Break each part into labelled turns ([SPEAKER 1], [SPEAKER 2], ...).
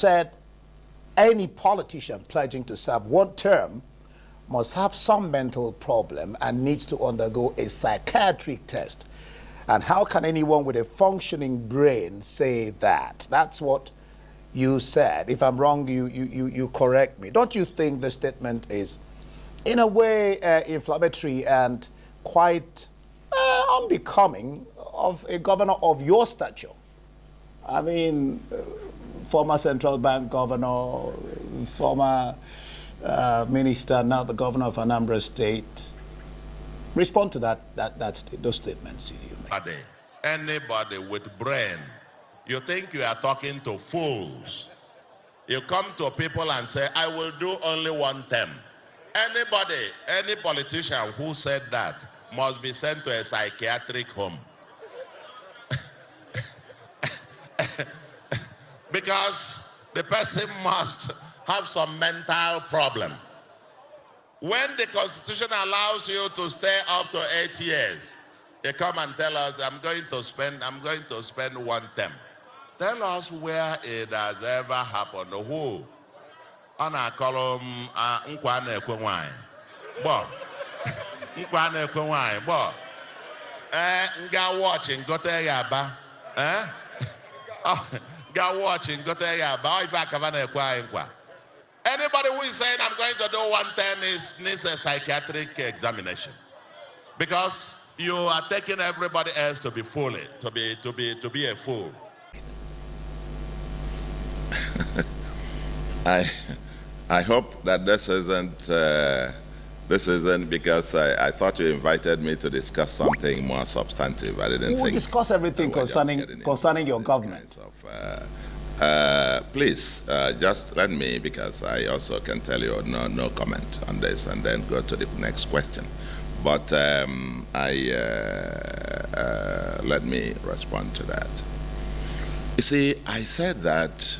[SPEAKER 1] said any politician pledging to serve one term must have some mental problem and needs to undergo a psychiatric test. And how can anyone with a functioning brain say that? That's what you said. If I'm wrong, you correct me. Don't you think the statement is, in a way, inflammatory and quite unbecoming of a governor of your stature? I mean, former central bank governor, former minister, now the governor of Anambra State. Respond to those statements you make.
[SPEAKER 2] Anybody with brain, you think you are talking to fools. You come to people and say, I will do only one term. Anybody, any politician who said that must be sent to a psychiatric home. Because the person must have some mental problem. When the Constitution allows you to stay up to 8 years, they come and tell us, I'm going to spend one term. Tell us where it has ever happened. Who? On a column, Nkwane Kwenwai. Bo. Nkwane Kwenwai. Bo. Nga watching, go to Yaba. Ga watching, go to Yaba. If I can anybody who is saying I'm going to do one term needs a psychiatric examination, because you are taking everybody else to be fooling, to be a fool.
[SPEAKER 3] I hope that this isn't because I thought you invited me to discuss something more substantive. I didn't think.
[SPEAKER 1] We'll discuss everything concerning your government.
[SPEAKER 3] Please, just let me, because I also can tell you no comment on this, and then go to the next question. But let me respond to that. You see, I said that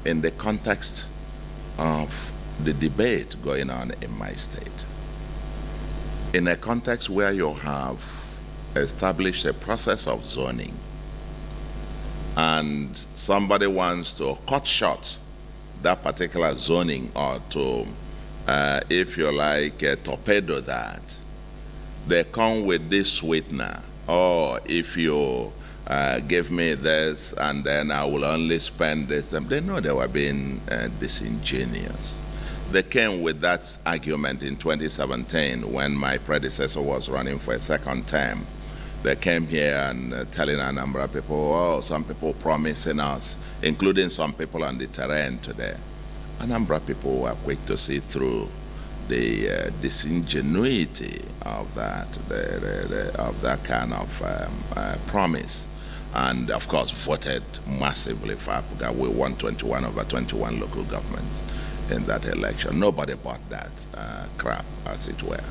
[SPEAKER 3] in the context of the debate going on in my state, in a context where you have established a process of zoning, and somebody wants to cut short that particular zoning, or to, if you like, torpedo that, they come with this sweetener. Oh, if you give me this, and then I will only spend this. They know they were being disingenuous. They came with that argument in 2017 when my predecessor was running for a second term. They came here and telling a number of people, oh, some people promising us, including some people on the terrain today. A number of people were quick to see through the disingenuity of that, of that kind of promise, and of course voted massively for Apuga. We won 21 over 21 local governments in that election. Nobody bought that crap, as it were.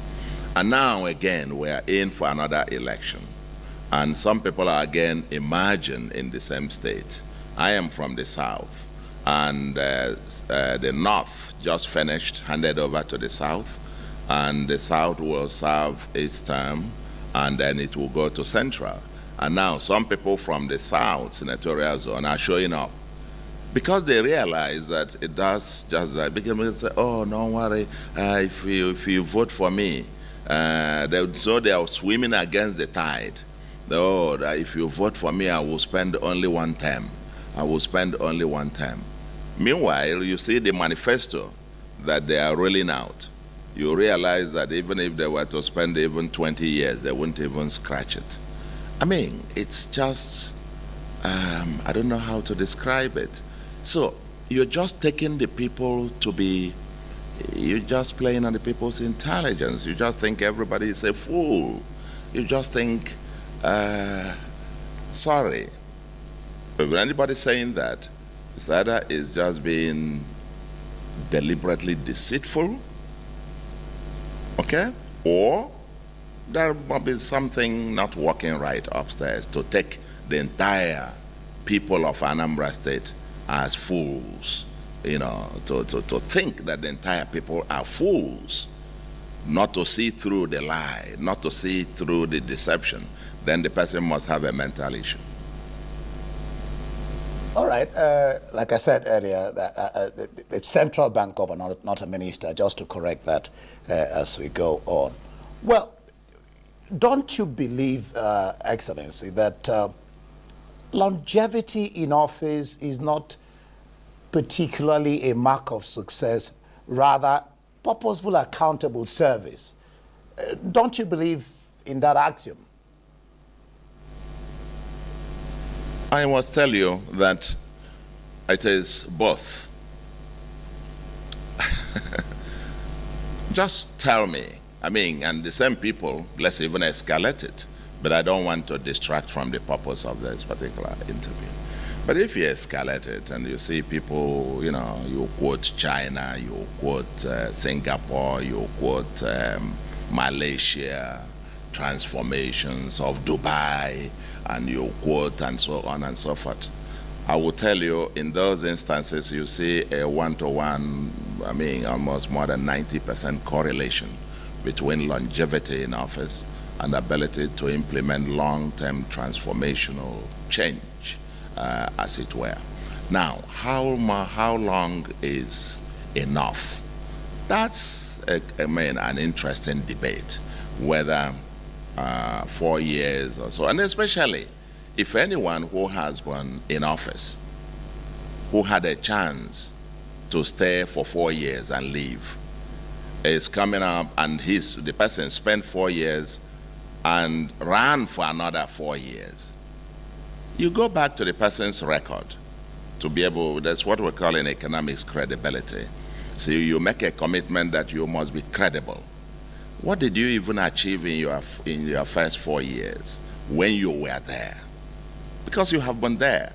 [SPEAKER 3] And now again, we are in for another election. And some people are again emerging in the same state. I am from the south, and the north just finished, handed over to the south, and the south will serve its term, and then it will go to central. And now some people from the south senatorial zone are showing up, because they realize that it does just that. Because they say, oh, don't worry, if you vote for me, so they are swimming against the tide. Oh, if you vote for me, I will spend only one term. I will spend only one term. Meanwhile, you see the manifesto that they are rolling out. You realize that even if they were to spend even 20 years, they wouldn't even scratch it. I mean, it's just, I don't know how to describe it. So you're just taking the people to be, you're just playing on the people's intelligence. You just think everybody is a fool. You just think, sorry. But when anybody saying that, it's either is just being deliberately deceitful, okay? Or there might be something not working right upstairs to take the entire people of Anambra State as fools, you know, to think that the entire people are fools, not to see through the lie, not to see through the deception. Then the person must have a mental issue.
[SPEAKER 1] All right. Like I said earlier, the central bank governor, not a minister, just to correct that as we go on. Well, don't you believe, Excellency, that longevity in office is not particularly a mark of success, rather purposeful, accountable service? Don't you believe in that axiom?
[SPEAKER 3] I must tell you that it is both. Just tell me. I mean, and the same people, let's even escalate it. But I don't want to distract from the purpose of this particular interview. But if you escalate it and you see people, you know, you quote China, you quote Singapore, you quote Malaysia, transformations of Dubai, and you quote and so on and so forth. I will tell you, in those instances, you see a one-to-one, I mean, almost more than 90% correlation between longevity in office and ability to implement long-term transformational change, as it were. Now, how long is enough? That's, an interesting debate, whether 4 years or so, and especially if anyone who has been in office, who had a chance to stay for 4 years and leave, is coming up and the person spent 4 years and ran for another 4 years. You go back to the person's record to be able, that's what we call in economics credibility. So you make a commitment that you must be credible. What did you even achieve in your first 4 years when you were there? Because you have been there.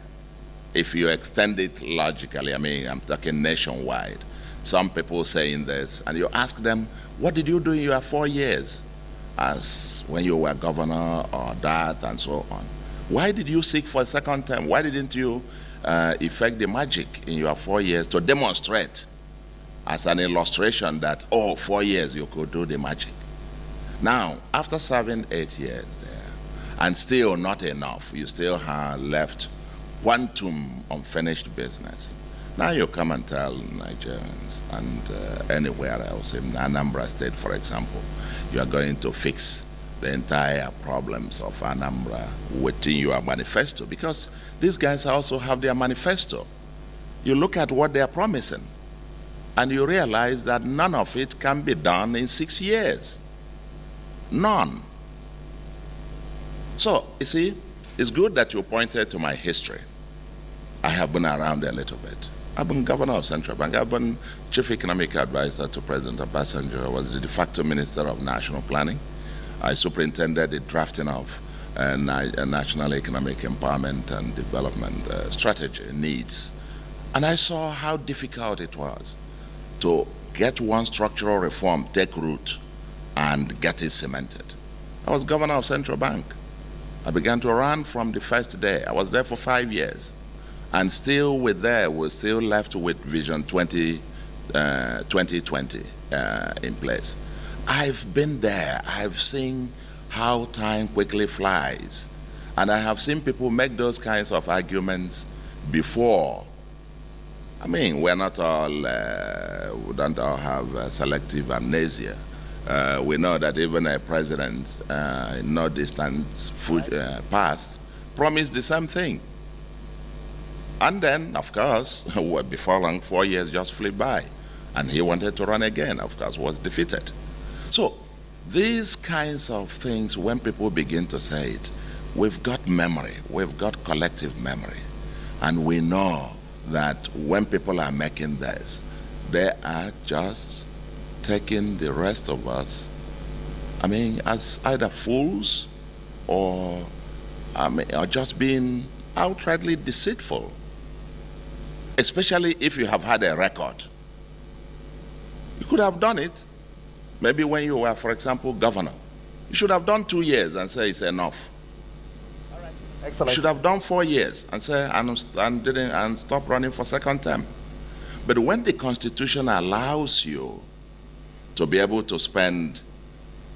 [SPEAKER 3] If you extend it logically, I mean, I'm talking nationwide. Some people saying this, and you ask them, what did you do in your 4 years? As when you were governor or that and so on. Why did you seek for a second term? Why didn't you effect the magic in your 4 years to demonstrate as an illustration that, 4 years you could do the magic? Now, after serving 8 years there, and still not enough, you still have left quantum unfinished business. Now you come and tell Nigerians and anywhere else, in Anambra State, for example, you are going to fix the entire problems of Anambra within your manifesto, because these guys also have their manifesto. You look at what they are promising, and you realize that none of it can be done in 6 years. None. So, you see, it's good that you pointed to my history. I have been around a little bit. I've been governor of Central Bank. I've been chief economic advisor to President Obasanjo. I was the de facto minister of national planning. I superintended the drafting of a national economic empowerment and development strategy needs. And I saw how difficult it was to get one structural reform take root and get it cemented. I was governor of Central Bank. I began to run from the first day. I was there for 5 years. And still we're still left with Vision 2020 in place. I've been there. I've seen how time quickly flies. And I have seen people make those kinds of arguments before. I mean, we're not all, we don't all have selective amnesia. We know that even a president in no distant past promised the same thing. And then, of course, before long, 4 years just flew by. And he wanted to run again, of course, was defeated. So these kinds of things, when people begin to say it, we've got memory, we've got collective memory. And we know that when people are making this, they are just taking the rest of us, I mean, as either fools or just being outrightly deceitful. Especially if you have had a record. You could have done it. Maybe when you were, for example, governor. You should have done 2 years and say it's enough.
[SPEAKER 1] All right. Excellent.
[SPEAKER 3] You should have done 4 years and say and stop running for second term. But when the Constitution allows you to be able to spend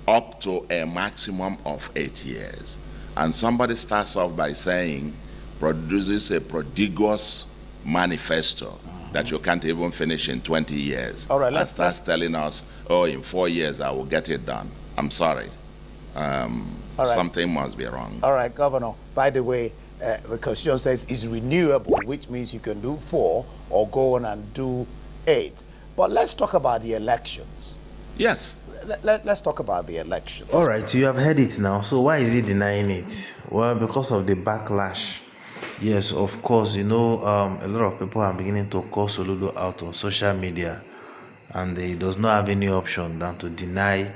[SPEAKER 3] up to a maximum of 8 years, and somebody starts off by saying, produces a prodigious manifesto that you can't even finish in 20 years.
[SPEAKER 1] All right,
[SPEAKER 3] and starts telling us, oh, in 4 years I will get it done. I'm sorry. Something must be wrong.
[SPEAKER 1] All right, Governor, by the way, the Constitution says it's renewable, which means you can do 4 or go on and do 8. But let's talk about the elections.
[SPEAKER 3] Yes.
[SPEAKER 1] Let's talk about the elections.
[SPEAKER 4] All right, you have heard it now. So why is he denying it? Well, because of the backlash. Yes, of course, a lot of people are beginning to call Soludo out on social media, and he does not have any option than to deny,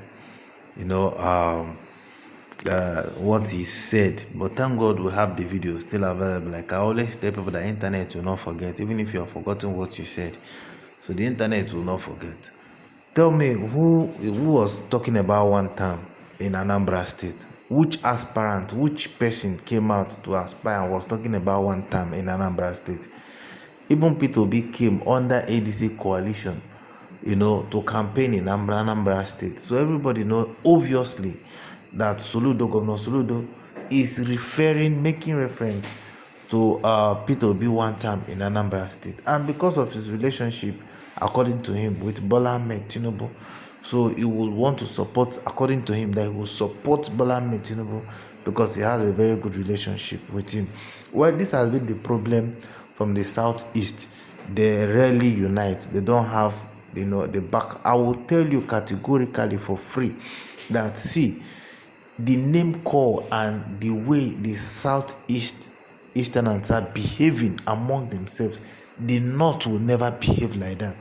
[SPEAKER 4] what he said. But thank God we have the video still available. Like I always tell people, the internet will not forget, even if you have forgotten what you said. So the internet will not forget. Tell me, who was talking about one term in Anambra State? Which aspirant, which person came out to aspire and was talking about one term in Anambra State? Even Peter Obi came under ADC coalition, to campaign in Anambra State. So everybody knows, obviously, that Governor Soludo is making reference to Peter Obi one term in Anambra State. And because of his relationship, according to him, with Bola Ahmed Tinubu, so he will want to support, according to him, that he will support Bola Ahmed Tinubu because he has a very good relationship with him. Well, this has been the problem from the Southeast. They rarely unite. They don't have, the back. I will tell you categorically for free that, see, the name call and the way the Easterners are behaving among themselves, the North will never behave like that.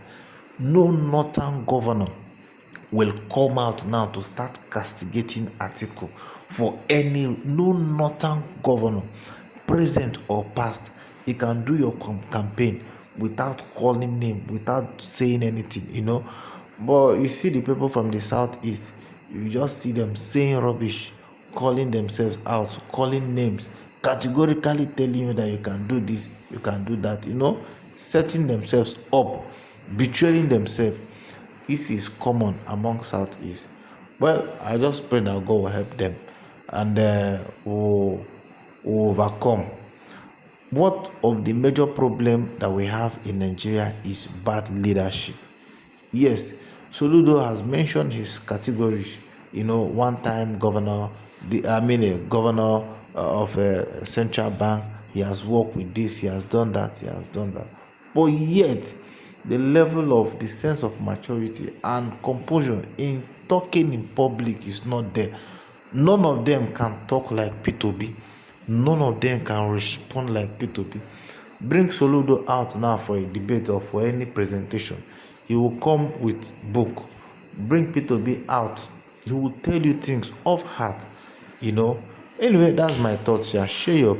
[SPEAKER 4] No Northern governor will come out now to start castigating article for no Northern governor, present or past. You can do your campaign without calling name, without saying anything, But you see the people from the Southeast, you just see them saying rubbish, calling themselves out, calling names, categorically telling you that you can do this, you can do that, setting themselves up, betraying themselves. This is common among Southeast. Well, I just pray that God will help them and will overcome. What of the major problem that we have in Nigeria is bad leadership. Yes, Soludo has mentioned his categories. One-time governor, a governor of a central bank. He has worked with this, he has done that, But yet, the level of the sense of maturity and composure in talking in public is not there. None of them can talk like Peter Obi. None of them can respond like Peter Obi. Bring Soludo out now for a debate or for any presentation. He will come with book. Bring Peter Obi out. He will tell you things off heart. Anyway, that's my thoughts here. Share your